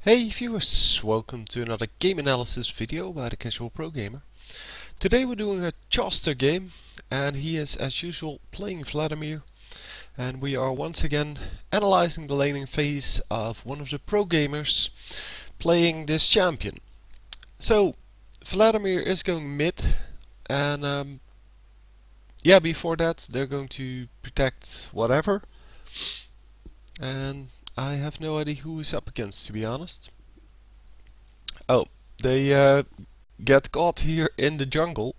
Hey viewers, welcome to another game analysis video by the Casual Pro Gamer. Today we're doing a Chauster game, and he is as usual playing Vladimir, and we are once again analyzing the laning phase of one of the pro gamers playing this champion. So Vladimir is going mid, and before that they're going to protect whatever, and I have no idea who is up against, to be honest. Oh, they get caught here in the jungle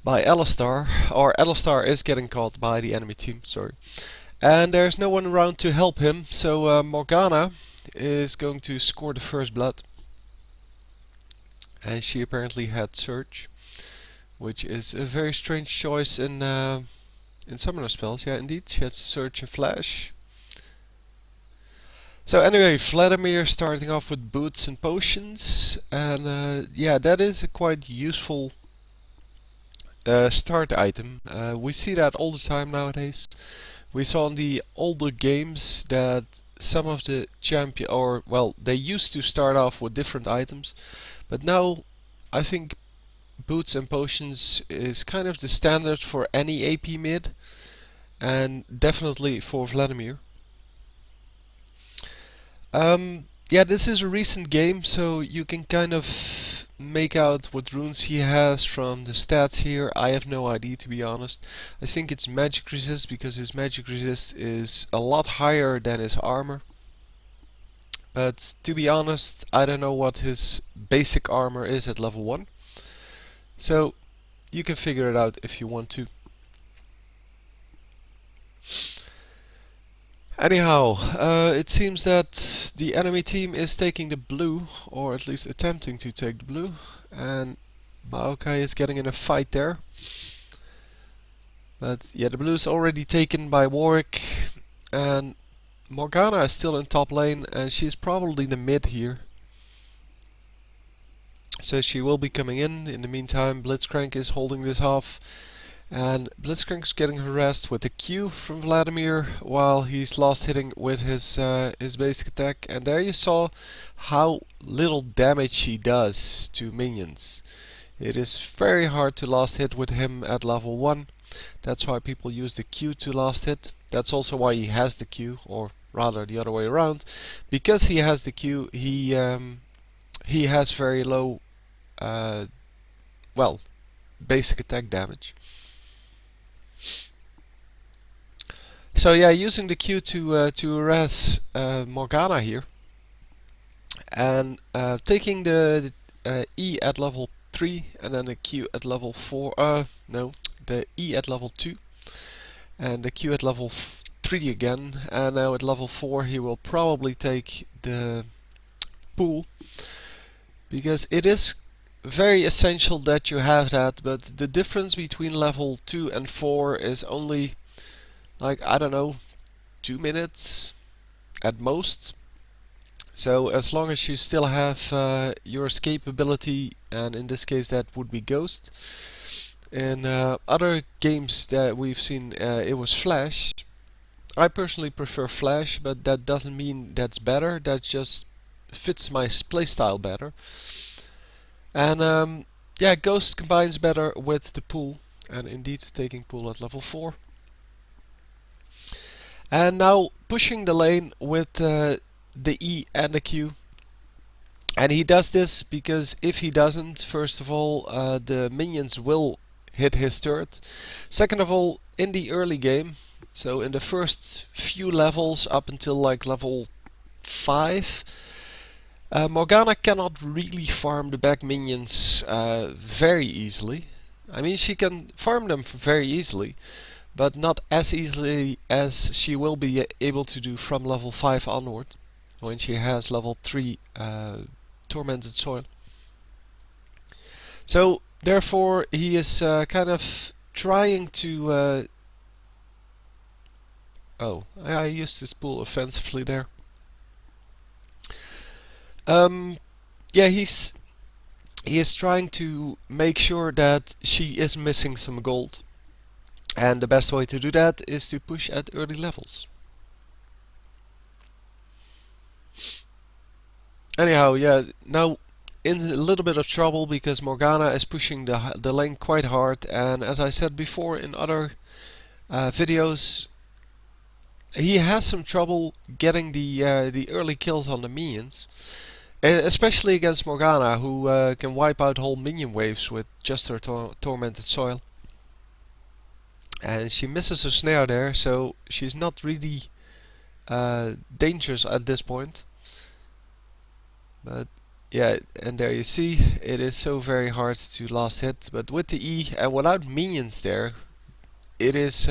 by Alistar, or Alistar is getting caught by the enemy team, sorry. And there's no one around to help him, so Morgana is going to score the first blood. And she apparently had Surge, which is a very strange choice in summoner spells. Yeah, indeed, she has Surge and Flash. So anyway, Vladimir starting off with boots and potions, and yeah, that is a quite useful start item. We see that all the time nowadays. We saw in the older games that some of the champion, or well, they used to start off with different items, but now I think boots and potions is kind of the standard for any AP mid, and definitely for Vladimir. Yeah, this is a recent game, so you can kind of make out what runes he has from the stats here. I have no idea, to be honest. I think it's magic resist, because his magic resist is a lot higher than his armor. But to be honest, I don't know what his basic armor is at level 1. So you can figure it out if you want to. Anyhow, it seems that the enemy team is taking the blue, or at least attempting to take the blue, and Maokai is getting in a fight there. But yeah, the blue is already taken by Warwick, and Morgana is still in top lane, and she's probably the mid here. So she will be coming in. In the meantime, Blitzcrank is holding this off. And Blitzcrank's getting harassed with a Q from Vladimir while he's last hitting with his basic attack. And there you saw how little damage he does to minions. It is very hard to last hit with him at level 1. That's why people use the Q to last hit. That's also why he has the Q, or rather the other way around. Because he has the Q, he has very low, well, basic attack damage. So yeah, using the Q to harass Morgana here, and taking the E at level 3 and then the Q at level 4. No, the E at level 2 and the Q at level 3 again, and now at level 4 he will probably take the pool, because it is very essential that you have that. But the difference between level 2 and 4 is only, like, I don't know, 2 minutes at most. So as long as you still have your escape ability, and in this case that would be Ghost. In other games that we've seen, it was Flash. I personally prefer Flash, but that doesn't mean that's better. That just fits my playstyle better. And yeah, Ghost combines better with the pool, and indeed taking pool at level 4. And now pushing the lane with the E and the Q. And he does this because if he doesn't, first of all, the minions will hit his turret. Second of all, in the early game, so in the first few levels up until like level 5, Morgana cannot really farm the back minions very easily. I mean, she can farm them very easily, but not as easily as she will be able to do from level 5 onward, when she has level 3 Tormented Soil. So therefore he is kind of trying to... oh, I used this pool offensively there. Yeah, he is trying to make sure that she is missing some gold. And the best way to do that is to push at early levels. Anyhow, yeah, now in a little bit of trouble because Morgana is pushing the lane quite hard, and as I said before in other videos, he has some trouble getting the early kills on the minions, especially against Morgana, who can wipe out whole minion waves with just her tormented soil. And she misses her snare there, so she's not really dangerous at this point. But yeah, and there you see, it is so very hard to last hit. But with the E and without minions there, it is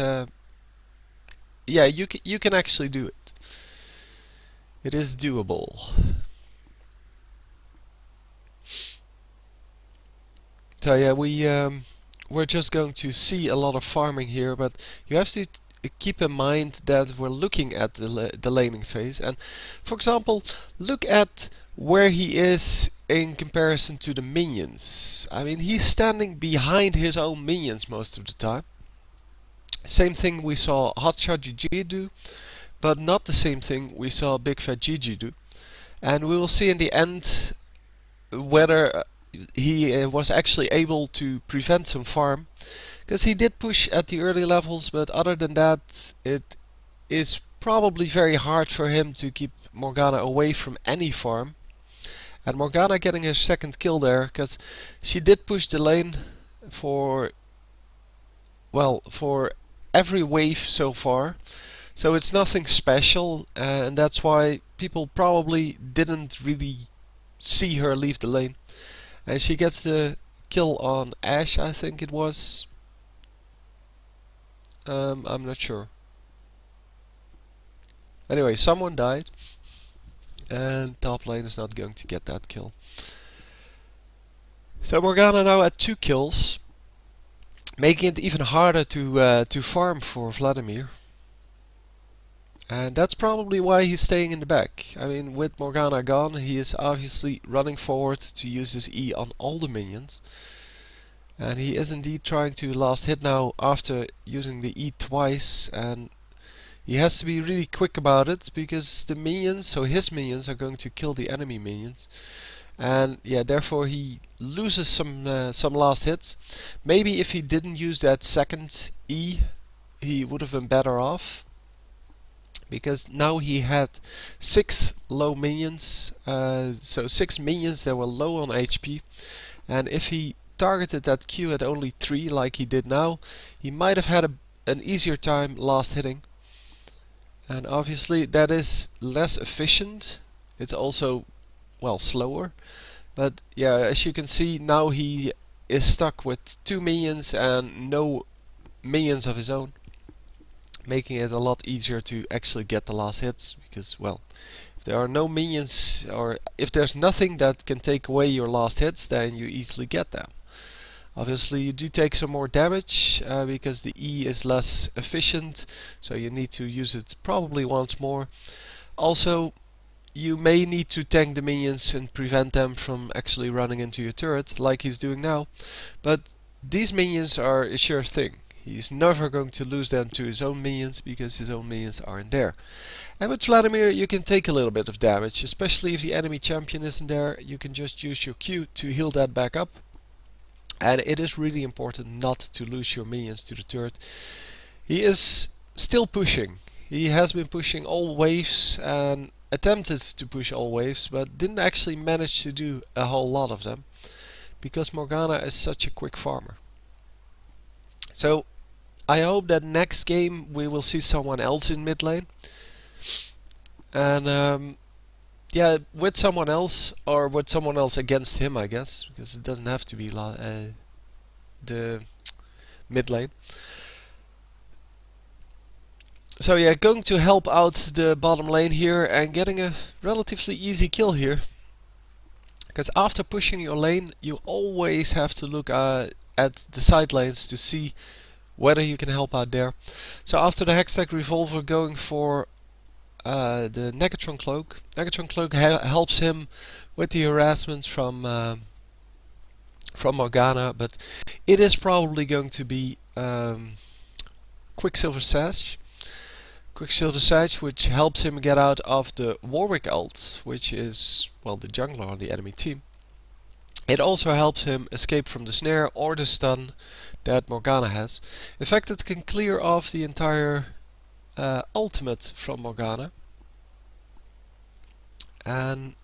yeah, you can actually do it. It is doable. So yeah, we're just going to see a lot of farming here, but you have to keep in mind that we're looking at the laning phase. And for example, look at where he is in comparison to the minions. I mean, he's standing behind his own minions most of the time. Same thing we saw Hotshot GG do, but not the same thing we saw Big Fat GG do. And we will see in the end whether he was actually able to prevent some farm, because he did push at the early levels, but other than that it is probably very hard for him to keep Morgana away from any farm. And Morgana getting her second kill there, because she did push the lane for, well, for every wave so far, so it's nothing special, and that's why people probably didn't really see her leave the lane. And she gets the kill on Ash, I think it was. I'm not sure. Anyway, someone died, and top lane is not going to get that kill. So Morgana now at 2 kills, making it even harder to farm for Vladimir. And that's probably why he's staying in the back. I mean, with Morgana gone, he is obviously running forward to use his E on all the minions. And he is indeed trying to last hit now after using the E twice, and he has to be really quick about it because the minions, so his minions, are going to kill the enemy minions. And yeah, therefore he loses some last hits. Maybe if he didn't use that second E, he would have been better off, because now he had 6 low minions, so 6 minions that were low on HP, and if he targeted that Q at only 3 like he did now, he might have had an easier time last hitting. And obviously that is less efficient, it's also, well, slower, but yeah, as you can see now he is stuck with 2 minions and no minions of his own, making it a lot easier to actually get the last hits, because, well, if there are no minions, or if there's nothing that can take away your last hits, then you easily get them. Obviously you do take some more damage because the E is less efficient, so you need to use it probably once more. Also, you may need to tank the minions and prevent them from actually running into your turret like he's doing now, but these minions are a sure thing. He's never going to lose them to his own minions because his own minions aren't there. And with Vladimir you can take a little bit of damage, especially if the enemy champion isn't there. You can just use your Q to heal that back up. And it is really important not to lose your minions to the turret. He is still pushing. He has been pushing all waves and attempted to push all waves, but didn't actually manage to do a whole lot of them, because Morgana is such a quick farmer. So I hope that next game we will see someone else in mid lane. And yeah, with someone else, or with someone else against him, I guess, because it doesn't have to be the mid lane. So yeah, going to help out the bottom lane here and getting a relatively easy kill here. Because after pushing your lane, you always have to look at the side lanes to see whether you can help out there. So after the Hextech Revolver, going for the Negatron Cloak. Negatron Cloak helps him with the harassment from Morgana, but it is probably going to be Quicksilver Sash. Quicksilver Siege, which helps him get out of the Warwick ult, which is, well, the jungler on the enemy team. It also helps him escape from the snare or the stun that Morgana has. In fact, it can clear off the entire ultimate from Morgana. And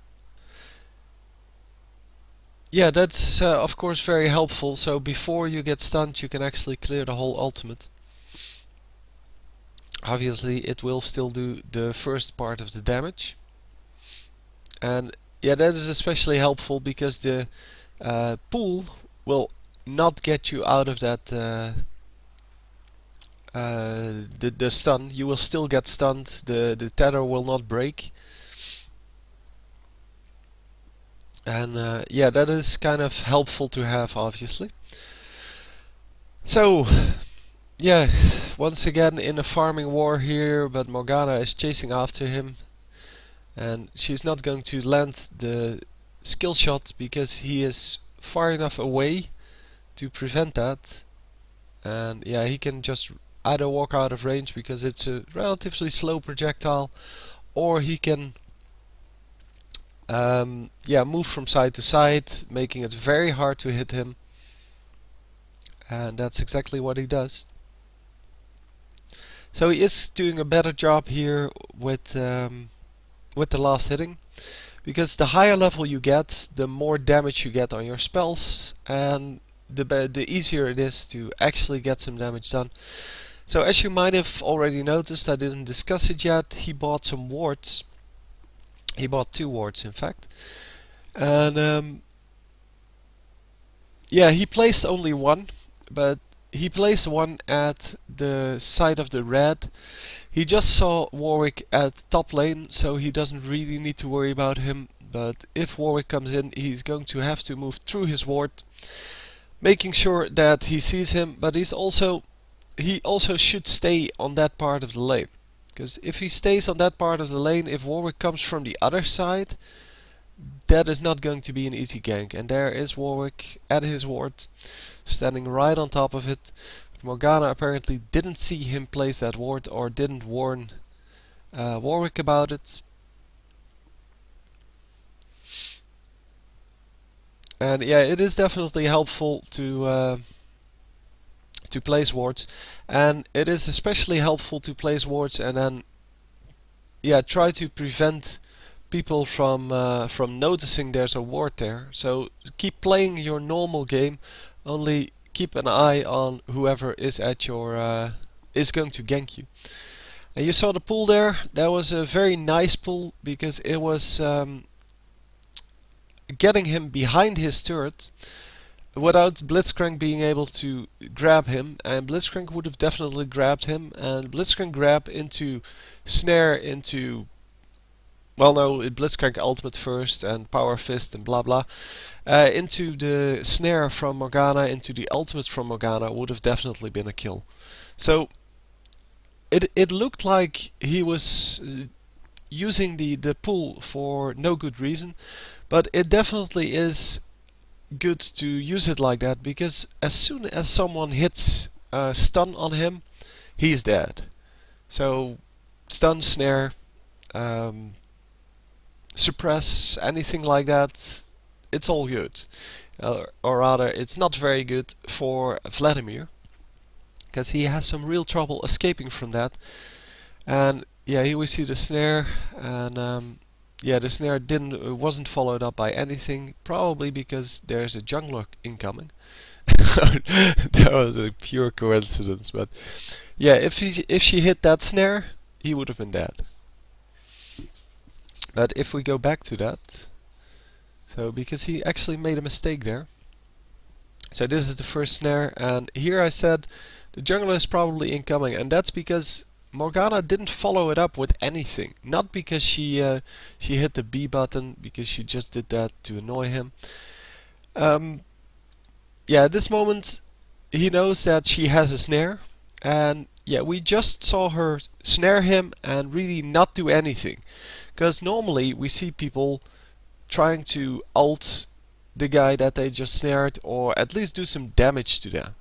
yeah, that's of course very helpful. So before you get stunned, you can actually clear the whole ultimate. Obviously, it will still do the first part of the damage. And yeah, that is especially helpful because the pool will not get you out of that the stun. You will still get stunned. The tether will not break. And yeah, that is kind of helpful to have, obviously. So yeah, once again in a farming war here, but Morgana is chasing after him, and she's not going to land the skill shot because he is far enough away to prevent that. And yeah, he can just either walk out of range because it's a relatively slow projectile, or he can yeah, move from side to side, making it very hard to hit him. And that's exactly what he does. So he is doing a better job here with the last hitting, because the higher level you get, the more damage you get on your spells, and the easier it is to actually get some damage done. So as you might have already noticed, I didn't discuss it yet, he bought some wards. He bought 2 wards, in fact. And yeah, he placed only one, but he placed one at the side of the red. He just saw Warwick at top lane, so he doesn't really need to worry about him. But if Warwick comes in, he's going to have to move through his ward, making sure that he sees him. But he also should stay on that part of the lane, because if he stays on that part of the lane, if Warwick comes from the other side, that is not going to be an easy gank. And there is Warwick at his ward, standing right on top of it. But Morgana apparently didn't see him place that ward, or didn't warn Warwick about it. And yeah, it is definitely helpful to place wards, and it is especially helpful to place wards and then yeah, try to prevent people from noticing there's a ward there. So keep playing your normal game, only keep an eye on whoever is at your is going to gank you. And you saw the pull there. That was a very nice pull because it was getting him behind his turret without Blitzcrank being able to grab him, and Blitzcrank would have definitely grabbed him, and Blitzcrank grab into snare into, well no, Blitzcrank ultimate first and power fist and blah blah, into the snare from Morgana, into the ultimate from Morgana, would have definitely been a kill. So it looked like he was using the pull for no good reason, but it definitely is good to use it like that, because as soon as someone hits stun on him, he's dead. So stun, snare, suppress, anything like that, it's all good. Or rather, it's not very good for Vladimir, because he has some real trouble escaping from that. And yeah, here we see the snare, and yeah, the snare wasn't followed up by anything, probably because there's a jungler incoming. That was a pure coincidence, but yeah, if she hit that snare, he would have been dead. But if we go back to that, so because he actually made a mistake there. So this is the first snare, and here I said the jungler is probably incoming, and that's because Morgana didn't follow it up with anything. Not because she hit the B button, because she just did that to annoy him. Yeah, at this moment he knows that she has a snare, and yeah, we just saw her snare him and really not do anything. Because normally we see people trying to ult the guy that they just snared, or at least do some damage to them.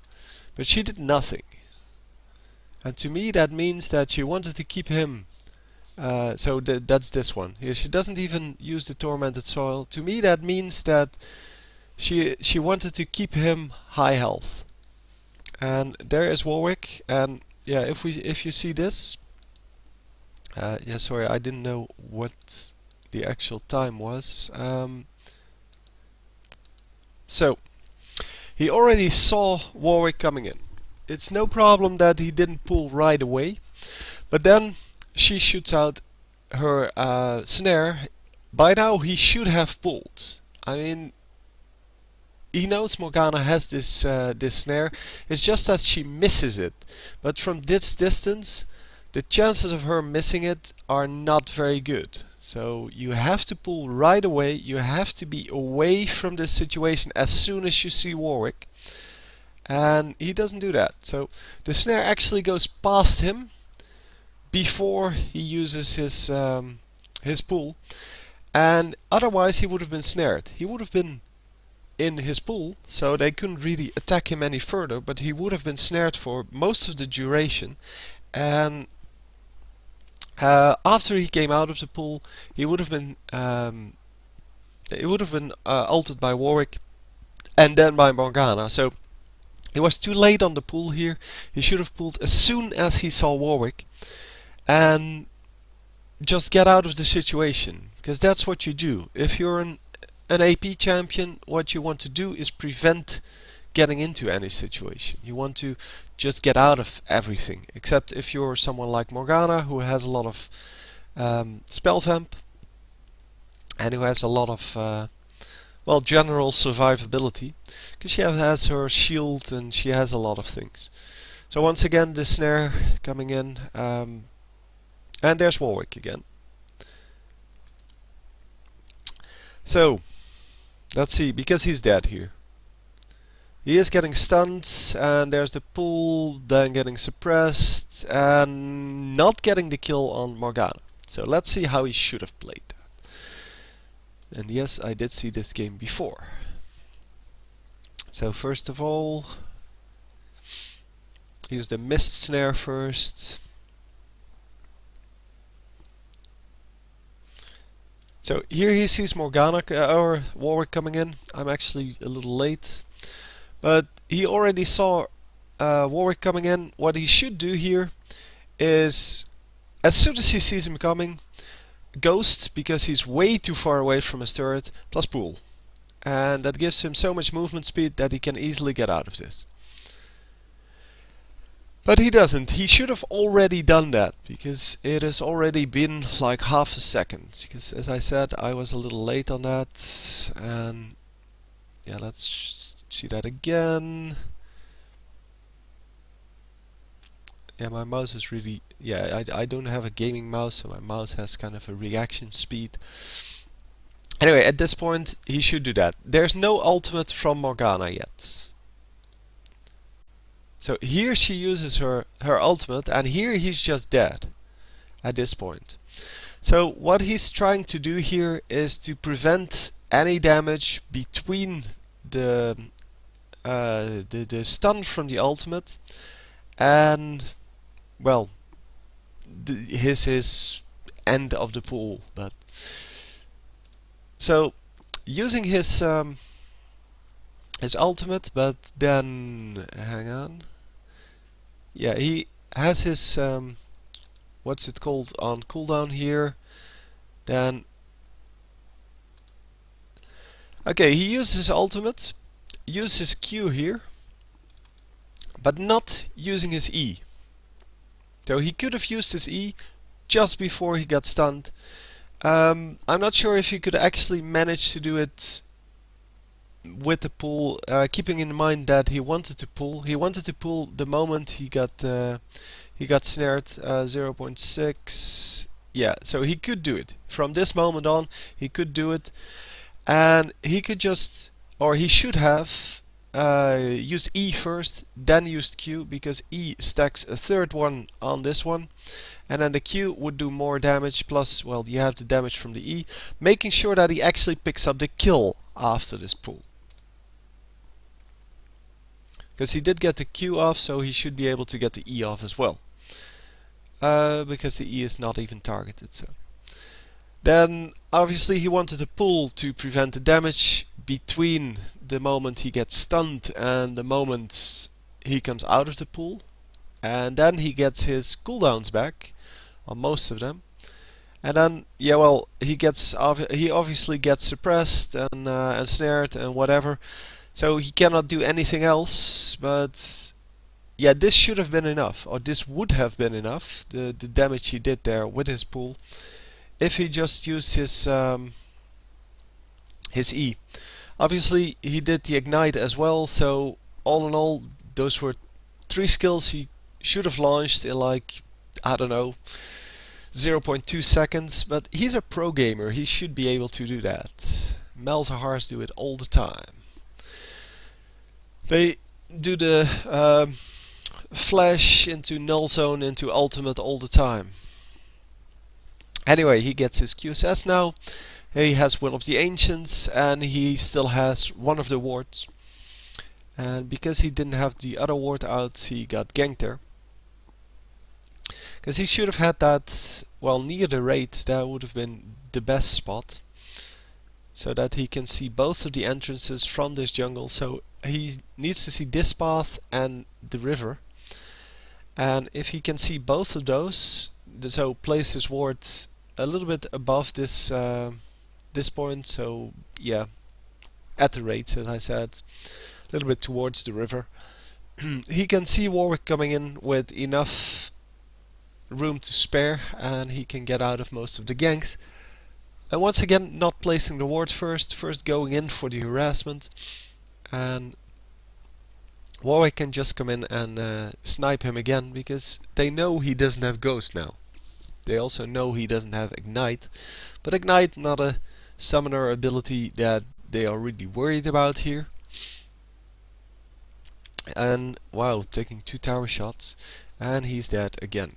But she did nothing. And to me that means that she wanted to keep him. So that's this one. Here she doesn't even use the tormented soil. To me that means that she wanted to keep him high health. And there is Warwick. And yeah, if you see this, yeah, sorry, I didn't know what the actual time was. So he already saw Warwick coming in. It's no problem that he didn't pull right away, but then she shoots out her snare. By now he should have pulled. I mean, he knows Morgana has this this snare. It's just that she misses it. But from this distance, the chances of her missing it are not very good. So you have to pull right away. You have to be away from this situation as soon as you see Warwick. And he doesn't do that. So the snare actually goes past him before he uses his pull. And otherwise he would have been snared. He would have been in his pull, so they couldn't really attack him any further, but he would have been snared for most of the duration. And after he came out of the pool, he would have been ulted by Warwick and then by Morgana. So he was too late on the pool here. He should have pulled as soon as he saw Warwick and just get out of the situation, because that's what you do. If you're an AP champion, what you want to do is prevent getting into any situation. You want to just get out of everything, except if you're someone like Morgana, who has a lot of spell vamp and who has a lot of well, general survivability, because she has her shield and she has a lot of things. So once again the snare coming in, and there's Warwick again. So let's see, because he's dead here. He is getting stunned, and there's the pull, then getting suppressed, and not getting the kill on Morgana. So let's see how he should have played that. And yes, I did see this game before. So first of all, use the mist snare first. So here he sees Morgana or Warwick coming in. I'm actually a little late, but he already saw Warwick coming in. What he should do here is, as soon as he sees him coming, Ghost, because he's way too far away from his turret, plus Pool. And that gives him so much movement speed that he can easily get out of this. But he doesn't. He should have already done that, because it has already been like half a second. Because as I said, I was a little late on that. And yeah, let's see that again. Yeah, my mouse is really... Yeah, I don't have a gaming mouse, so my mouse has kind of a reaction speed. Anyway, at this point, he should do that. There's no ultimate from Morgana yet. So here she uses her ultimate, and here he's just dead at this point. So what he's trying to do here is to prevent any damage between the stun from the ultimate and, well, his end of the pool. But so using his ultimate, but then hang on. Yeah, he has his what's it called on cooldown here. Then okay, he uses his ultimate, uses his Q here, but not using his E. So he could have used his E just before he got stunned. I'm not sure if he could actually manage to do it with the pull, keeping in mind that he wanted to pull. He wanted to pull the moment he got snared. 0.6. Yeah, so he could do it. From this moment on, he could do it, and he could just, or he should have used E first, then used Q, because E stacks a third one on this one, and then the Q would do more damage. Plus, well, you have the damage from the E, making sure that he actually picks up the kill after this pull. Because he did get the Q off, so he should be able to get the E off as well. because the E is not even targeted. So then obviously he wanted a pull to prevent the damage between the moment he gets stunned and the moment he comes out of the pool, and then he gets his cooldowns back on most of them. And then, yeah, well, he obviously gets suppressed and snared and whatever, so he cannot do anything else. But yeah, this should have been enough, or this would have been enough. The damage he did there with his pool, if he just used his E. Obviously, he did the ignite as well. So all in all, those were 3 skills he should have launched in, like, I don't know, 0.2 seconds, but he's a pro gamer, he should be able to do that. Malzahars do it all the time. They do the flash into null zone into ultimate all the time. Anyway, he gets his QSS now, he has Will of the Ancients, and he still has one of the wards. And because he didn't have the other ward out, he got ganked there. Because he should have had that, well, near the raids. That would have been the best spot, so that he can see both of the entrances from this jungle. So he needs to see this path and the river, and if he can see both of those, so place his wards a little bit above this this point. So yeah, at the raids, as I said, a little bit towards the river. He can see Warwick coming in with enough room to spare, and he can get out of most of the ganks. And once again, not placing the ward first going in for the harassment, and Warwick can just come in and snipe him again, because they know he doesn't have Ghost now. They also know he doesn't have Ignite, but Ignite not a summoner ability that they are really worried about here. And wow, taking 2 tower shots, and he's dead again.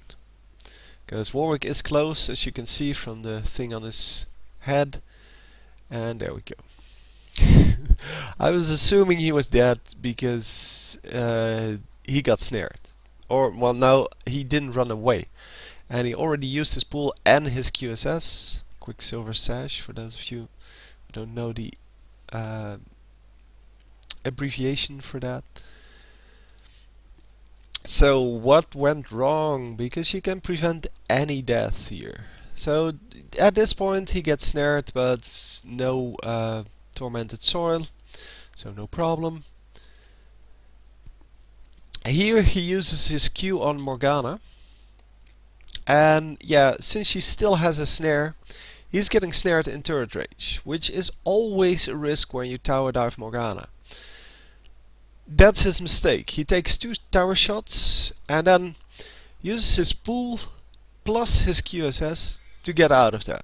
Because Warwick is close, as you can see from the thing on his head. And there we go. I was assuming he was dead because he got snared. Or, well, no, he didn't run away. And he already used his pool and his QSS. Quicksilver Sash, for those of you who don't know the abbreviation for that. So what went wrong? Because you can prevent any death here. So at this point he gets snared, but no tormented soil, so no problem. Here he uses his Q on Morgana, and yeah, since she still has a snare, he's getting snared in turret range, which is always a risk when you tower dive Morgana. That's his mistake. He takes 2 tower shots and then uses his pool plus his QSS to get out of that.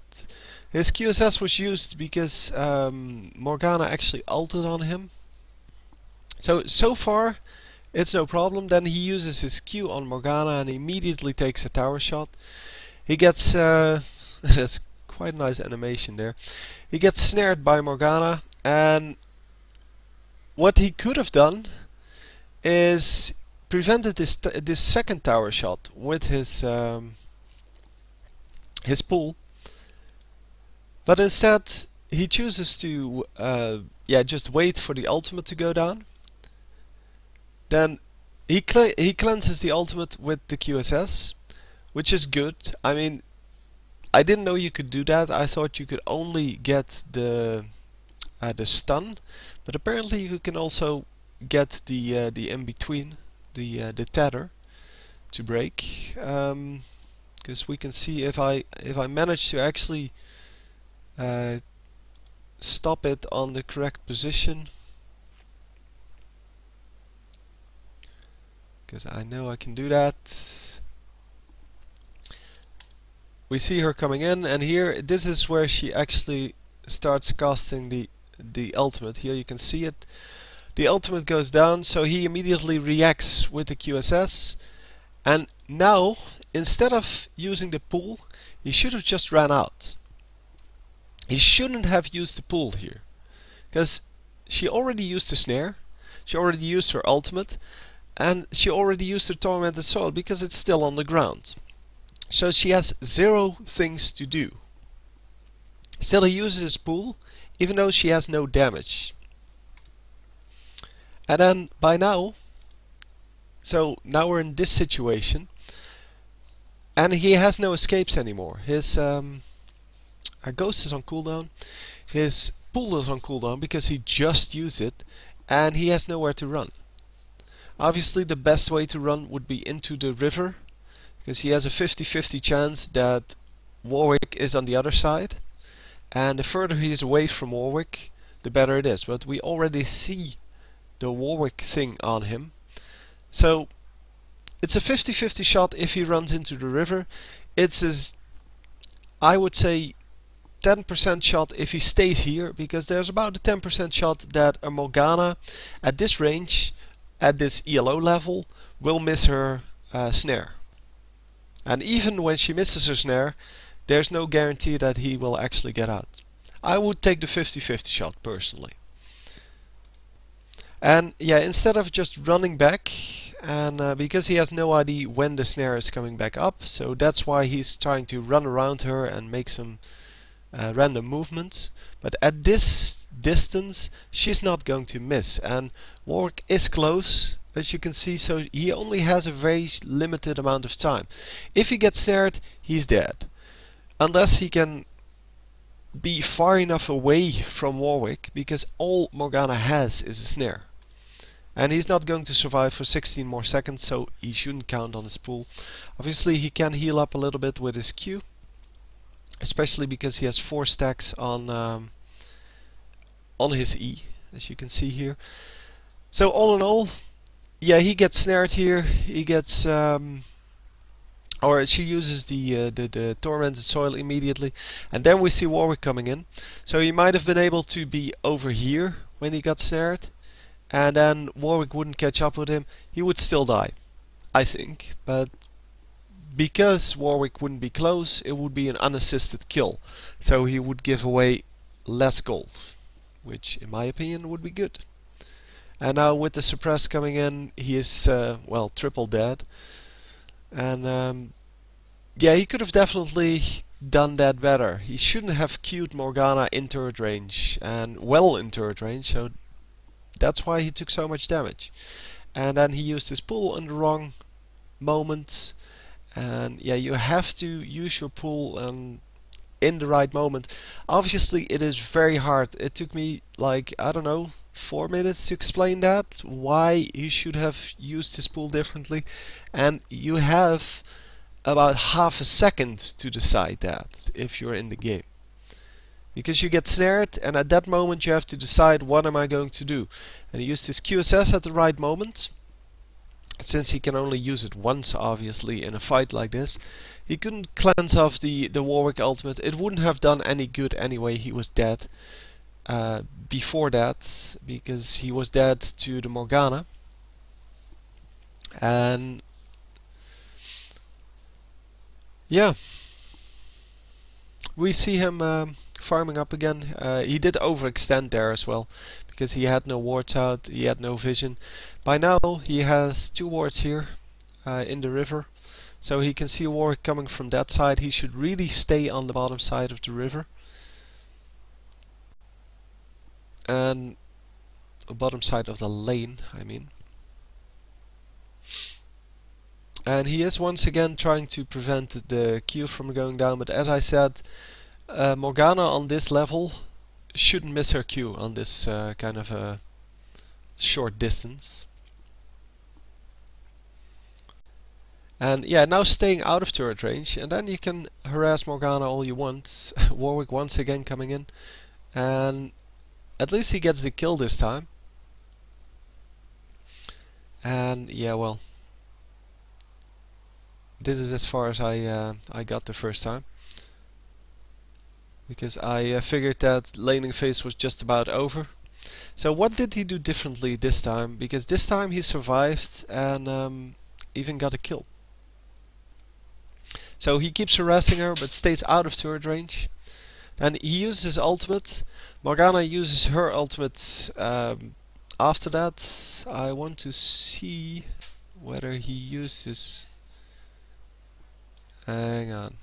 His QSS was used because Morgana actually ulted on him. So far it's no problem. Then he uses his Q on Morgana and immediately takes a tower shot. He gets that's quite a nice animation there. He gets snared by Morgana, and what he could have done is prevented this second tower shot with his pool, but instead he chooses to just wait for the ultimate to go down. Then he cleanses the ultimate with the QSS, which is good. I mean, I didn't know you could do that. I thought you could only get the stun, but apparently you can also get the in between, the tether to break. Because we can see if I manage to actually stop it on the correct position, because I know I can do that. We see her coming in, and here this is where she actually starts casting the ultimate. Here you can see it. The ultimate goes down, so he immediately reacts with the QSS, and now instead of using the pool, he should have just ran out. He shouldn't have used the pool here, because she already used the snare, she already used her ultimate, and she already used her tormented soul because it's still on the ground. So she has 0 things to do. Still he uses his pool, even though she has no damage. And then by now, so now we're in this situation, and he has no escapes anymore. His ghost is on cooldown, his pool is on cooldown because he just used it, and he has nowhere to run. Obviously the best way to run would be into the river, because he has a 50-50 chance that Warwick is on the other side, and the further he is away from Warwick, the better it is. But we already see the Warwick thing on him, so it's a 50-50 shot if he runs into the river. It's as, I would say, 10% shot if he stays here, because there's about a 10% shot that a Morgana at this range, at this ELO level, will miss her snare. And even when she misses her snare, there's no guarantee that he will actually get out. I would take the 50-50 shot personally. And yeah, instead of just running back, and because he has no idea when the snare is coming back up, so that's why he's trying to run around her and make some random movements. But at this distance, she's not going to miss, and Warwick is close, as you can see, so he only has a very limited amount of time. If he gets snared, he's dead. Unless he can be far enough away from Warwick, because all Morgana has is a snare. And he's not going to survive for 16 more seconds, so he shouldn't count on his pool. Obviously he can heal up a little bit with his Q, especially because he has 4 stacks on his E, as you can see here. So all in all, yeah, he gets snared here. He gets, or she uses the tormented soil immediately, and then we see Warwick coming in. So he might have been able to be over here when he got snared, and then Warwick wouldn't catch up with him. He would still die, I think, but because Warwick wouldn't be close, it would be an unassisted kill. So he would give away less gold, which in my opinion would be good. And now with the suppress coming in, he is, well, triple dead. And yeah, he could have definitely done that better. He shouldn't have queued Morgana in turret range, and well in turret range, so that's why he took so much damage. And then he used his pool in the wrong moment. And yeah, you have to use your pool in the right moment. Obviously it is very hard. It took me like, I don't know, 4 minutes to explain that, why you should have used his pool differently, and you have about half a second to decide that if you're in the game, because you get snared, and at that moment you have to decide, what am I going to do? And he used his QSS at the right moment. Since he can only use it once, obviously, in a fight like this, he couldn't cleanse off the Warwick ultimate. It wouldn't have done any good anyway. He was dead before that, because he was dead to the Morgana. And yeah, we see him farming up again. He did overextend there as well, because he had no wards out, he had no vision. By now he has 2 wards here in the river, so he can see Warwick coming from that side. He should really stay on the bottom side of the river, and bottom side of the lane, I mean. And he is once again trying to prevent the Q from going down, but as I said, Morgana on this level shouldn't miss her Q on this kind of a short distance. And yeah, now staying out of turret range, and then you can harass Morgana all you want. Warwick once again coming in, and at least he gets the kill this time. And yeah, well, this is as far as I got the first time, because I figured that laning phase was just about over. So what did he do differently this time? Because this time he survived and even got a kill. So he keeps harassing her but stays out of turret range. And he uses his ultimate. Morgana uses her ultimate after that. I want to see whether he uses... Hang on.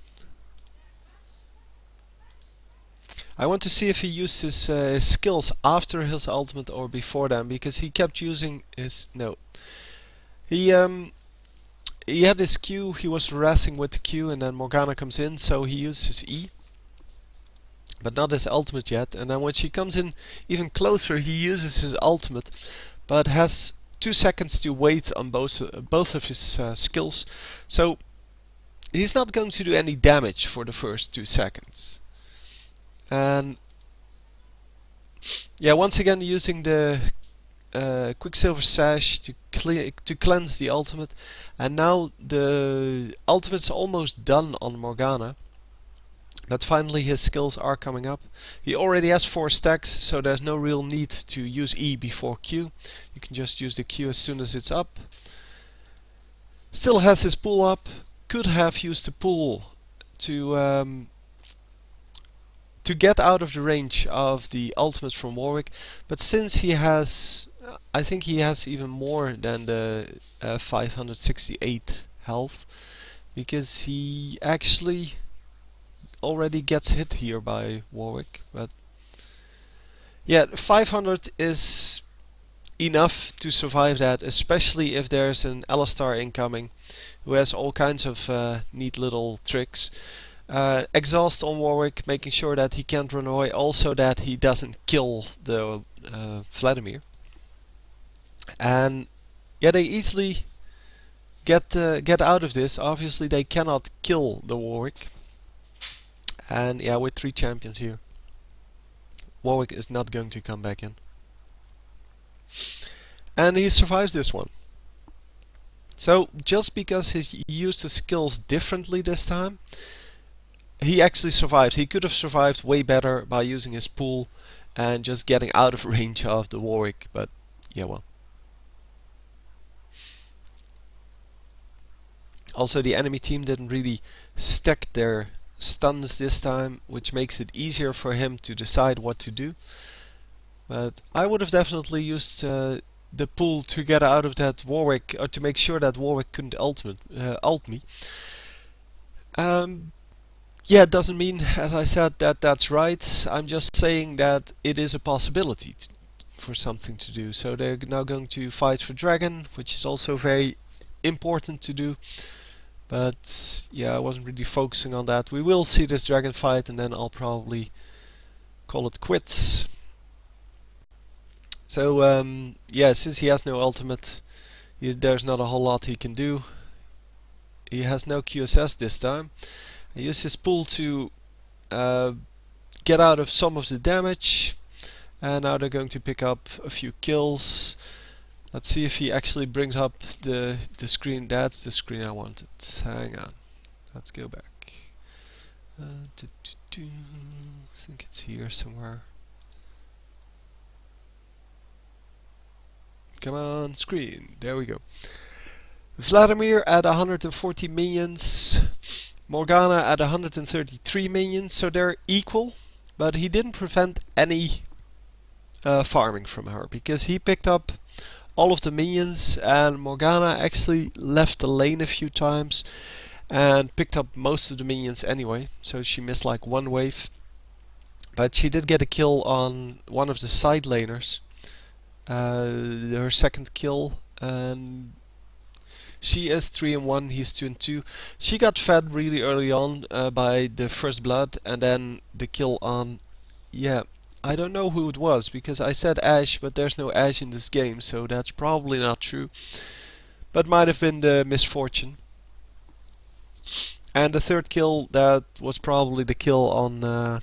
I want to see if he used his skills after his ultimate or before them, because he kept using his... No. He had his Q, he was harassing with the Q, and then Morgana comes in, so he used his E. But not his ultimate yet, and then when she comes in even closer, he uses his ultimate, but has 2 seconds to wait on both of his skills. So he's not going to do any damage for the first 2 seconds. And yeah, once again using the Quicksilver Sash to cleanse the ultimate, and now the ultimate's almost done on Morgana, but finally his skills are coming up. He already has 4 stacks, so there's no real need to use E before Q. You can just use the Q as soon as it's up. Still has his pull up, could have used the pull to get out of the range of the ultimate from Warwick, but since he has, I think he has even more than the 568 health, because he actually already gets hit here by Warwick. But yeah, 500 is enough to survive that, especially if there's an Alistar incoming who has all kinds of neat little tricks. Exhaust on Warwick, making sure that he can't run away, also that he doesn't kill the Vladimir. And yeah, they easily get out of this. Obviously they cannot kill the Warwick. And yeah, with 3 champions here, Warwick is not going to come back in. And he survives this one. So just because he used the skills differently this time, he actually survived. He could have survived way better by using his pool and just getting out of range of the Warwick, but yeah, well. Also, the enemy team didn't really stack their stuns this time, which makes it easier for him to decide what to do. But I would have definitely used the pool to get out of that Warwick, or to make sure that Warwick couldn't ult me. Yeah, it doesn't mean, as I said, that that's right. I'm just saying that it is a possibility for something to do. So they're now going to fight for Dragon, which is also very important to do. But yeah, I wasn't really focusing on that. We will see this Dragon fight, and then I'll probably call it quits. So yeah, since he has no ultimate, there's not a whole lot he can do. He has no QSS this time. He used his pool to get out of some of the damage, and now they're going to pick up a few kills. Let's see if he actually brings up the screen. That's the screen I wanted. Hang on, let's go back. I think it's here somewhere. Come on, screen. There we go. Vladimir at 140 minions. Morgana at 133 minions, so they're equal, but he didn't prevent any farming from her, because he picked up all of the minions, and Morgana actually left the lane a few times and picked up most of the minions anyway, so she missed like 1 wave. But she did get a kill on one of the side laners, her 2nd kill, and she is 3-1, he's 2-2. She got fed really early on by the first blood, and then the kill on, yeah, I don't know who it was, because I said Ashe, but there's no Ashe in this game, so that's probably not true. But might have been the misfortune. And the 3rd kill, that was probably the kill on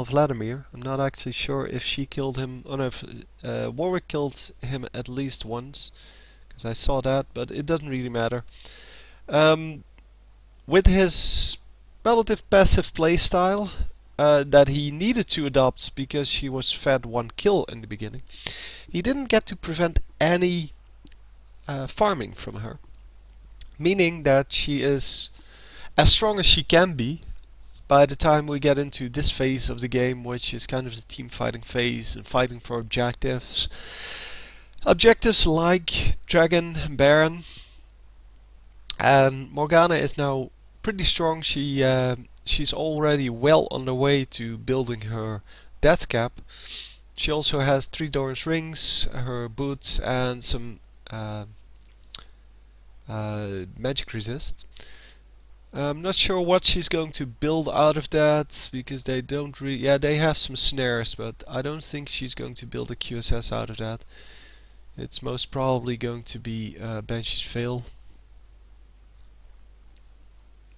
Vladimir. I'm not actually sure if she killed him. Oh no, if, Warwick killed him at least once. I saw that, but it doesn't really matter. With his relative passive playstyle that he needed to adopt because she was fed 1 kill in the beginning, he didn't get to prevent any farming from her. Meaning that she is as strong as she can be by the time we get into this phase of the game, which is kind of the team fighting phase and fighting for objectives. Objectives like Dragon and Baron, and Morgana is now pretty strong. She's already well on the way to building her death cap. She also has 3 Doran's rings, her boots, and some magic resist. I'm not sure what she's going to build out of that, because they don't really... Yeah, they have some snares, but I don't think she's going to build a QSS out of that. It's most probably going to be Banshee's Veil.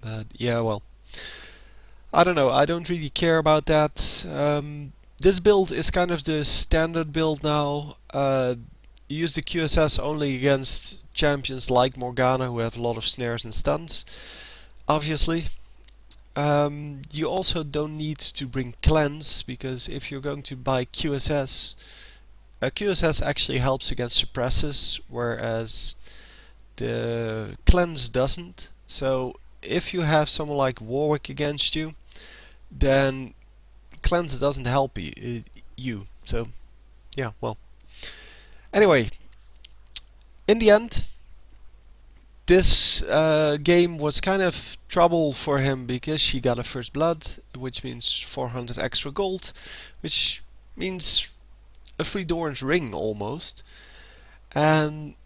But yeah, well, I don't know, I don't really care about that. This build is kind of the standard build now. You use the QSS only against champions like Morgana, who have a lot of snares and stuns, obviously. You also don't need to bring cleanse, because if you're going to buy QSS, QSS actually helps against suppresses, whereas the cleanse doesn't. So if you have someone like Warwick against you, then cleanse doesn't help you. So yeah, well. Anyway, in the end, this game was kind of trouble for him, because she got a first blood, which means 400 extra gold, which means a free Doran's ring almost. And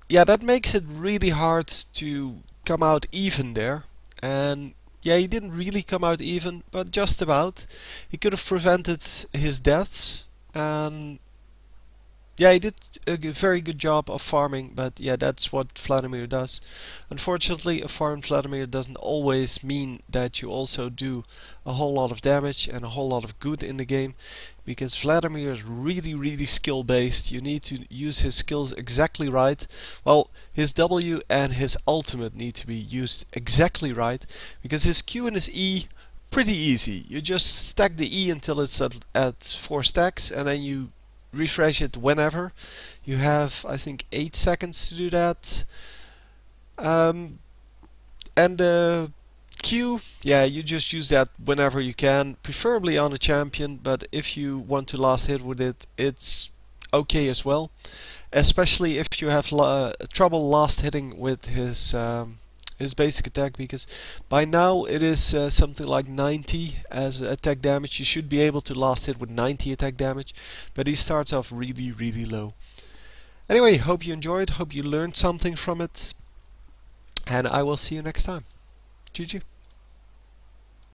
yeah, that makes it really hard to come out even there. And yeah, he didn't really come out even, but just about. He could have prevented his deaths, and yeah, he did a very good job of farming, but yeah, that's what Vladimir does. Unfortunately, a farmed Vladimir doesn't always mean that you also do a whole lot of damage and a whole lot of good in the game, because Vladimir is really skill based. You need to use his skills exactly right. Well, his W and his ultimate need to be used exactly right, because his Q and his E, pretty easy. You just stack the E until it's at 4 stacks, and then you refresh it whenever. You have, I think, 8 seconds to do that. And the Q, yeah, you just use that whenever you can, preferably on a champion, but if you want to last hit with it, it's okay as well. Especially if you have trouble last hitting with his basic attack, because by now it is something like 90 as attack damage. You should be able to last hit with 90 attack damage, but he starts off really low. Anyway, hope you enjoyed, hope you learned something from it, and I will see you next time. GG.